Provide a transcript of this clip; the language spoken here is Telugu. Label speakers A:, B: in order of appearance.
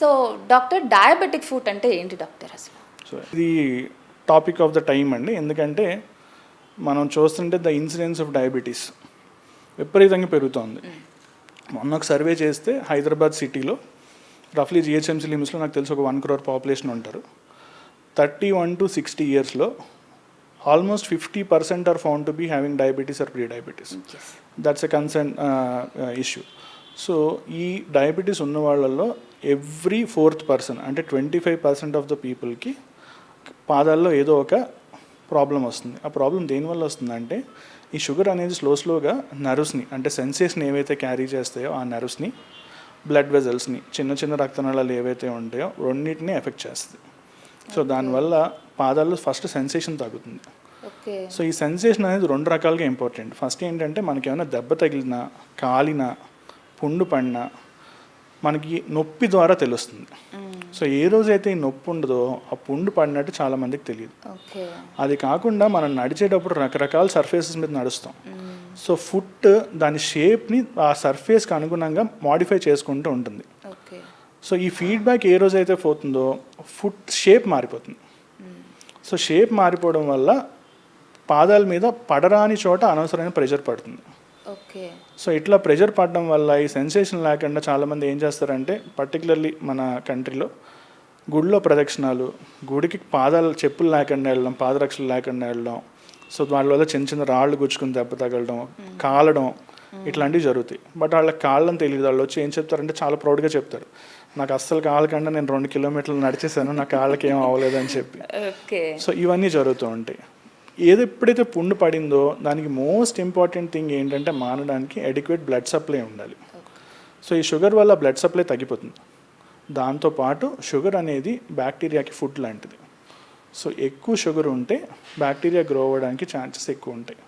A: సో డాక్టర్ డయాబెటిక్ ఫుడ్ అంటే ఏంటి డాక్టర్ అసలు?
B: సో ఇది టాపిక్ ఆఫ్ ద టైం అండి. ఎందుకంటే మనం చూస్తుంటే ద ఇన్సిడెన్స్ ఆఫ్ డయాబెటీస్ విపరీతంగా పెరుగుతోంది. మొన్న ఒక సర్వే చేస్తే హైదరాబాద్ సిటీలో రఫ్లీ జిహెచ్ఎంసీ లిమిట్స్లో నాకు తెలిసి ఒక 1 crore పాపులేషన్ ఉంటారు. 31 to 60 ఇయర్స్లో almost 50% are found to be having diabetes or pre diabetes. That's a concern issue. So ఈ డయాబెటీస్ ఉన్న వాళ్ళల్లో ఎవ్రీ 4th person అంటే 25% ఆఫ్ ద పీపుల్కి పాదాల్లో ఏదో ఒక ప్రాబ్లం వస్తుంది. ఆ ప్రాబ్లం దేనివల్ల వస్తుందంటే ఈ షుగర్ అనేది స్లోగా నర్వ్స్ని అంటే సెన్సేషన్ ఏవైతే క్యారీ చేస్తాయో ఆ నర్వ్స్ని, బ్లడ్ వెజల్స్ని, చిన్న రక్తనాళాలు ఏవైతే ఉంటాయో రెండింటిని ఎఫెక్ట్ చేస్తుంది. సో దానివల్ల పాదాల్లో ఫస్ట్ సెన్సేషన్ తగ్గుతుంది. సో ఈ సెన్సేషన్ అనేది 2 రకాలుగా ఇంపార్టెంట్. ఫస్ట్ ఏంటంటే మనకి ఏమైనా దెబ్బ తగిలినా, కాలినా, పుండు పడినా మనకి నొప్పి ద్వారా తెలుస్తుంది. సో ఏ రోజైతే ఈ నొప్పి ఉండదో ఆ పుండు పడినట్టు చాలామందికి తెలియదు. అది కాకుండా మనం నడిచేటప్పుడు రకరకాల సర్ఫేసెస్ మీద నడుస్తాం. సో ఫుట్ దాని షేప్ని ఆ సర్ఫేస్కి అనుగుణంగా మాడిఫై చేసుకుంటూ ఉంటుంది. సో ఈ ఫీడ్బ్యాక్ ఏ రోజైతే పోతుందో ఫుట్ షేప్ మారిపోతుంది. సో షేప్ మారిపోవడం వల్ల పాదాల మీద పడరాని చోట అనవసరమైన ప్రెషర్ పడుతుంది. సో ఇట్లా ప్రెషర్ పడడం వల్ల ఈ సెన్సేషన్ లేకుండా చాలామంది ఏం చేస్తారంటే పర్టికులర్లీ మన కంట్రీలో గుడిలో ప్రదక్షిణాలు, గుడికి చెప్పులు లేకుండా వెళ్ళడం, పాదరక్షలు లేకుండా వెళ్ళడం, సో దాని వల్ల చిన్న రాళ్ళు గుచ్చుకుని దెబ్బ తగలడం, కాలడం ఇట్లాంటివి జరుగుతాయి. బట్ వాళ్ళకి కాళ్ళని తెలియదు. వాళ్ళు వచ్చి ఏం చెప్తారంటే చాలా ప్రౌడ్గా చెప్తారు, నాకు అస్సలు కాళ్ళకుండా నేను 2 kilometers నడిచేసాను, నా కాళ్ళకి ఏం అవ్వలేదని చెప్పి. సో ఇవన్నీ జరుగుతూ ఉంటాయి. ఎప్పుడైతే పుండు పడిందో దానికి మోస్ట్ ఇంపార్టెంట్ థింగ్ ఏంటంటే మానడానికి అడిక్వేట్ బ్లడ్ సప్లై ఉండాలి. సో ఈ షుగర్ వల్ల బ్లడ్ సప్లై తగ్గిపోతుంది. దాంతోపాటు షుగర్ అనేది బ్యాక్టీరియాకి ఫుడ్ లాంటిది. సో ఎక్కువ షుగర్ ఉంటే బ్యాక్టీరియా గ్రో అవ్వడానికి ఛాన్సెస్ ఎక్కువ ఉంటాయి.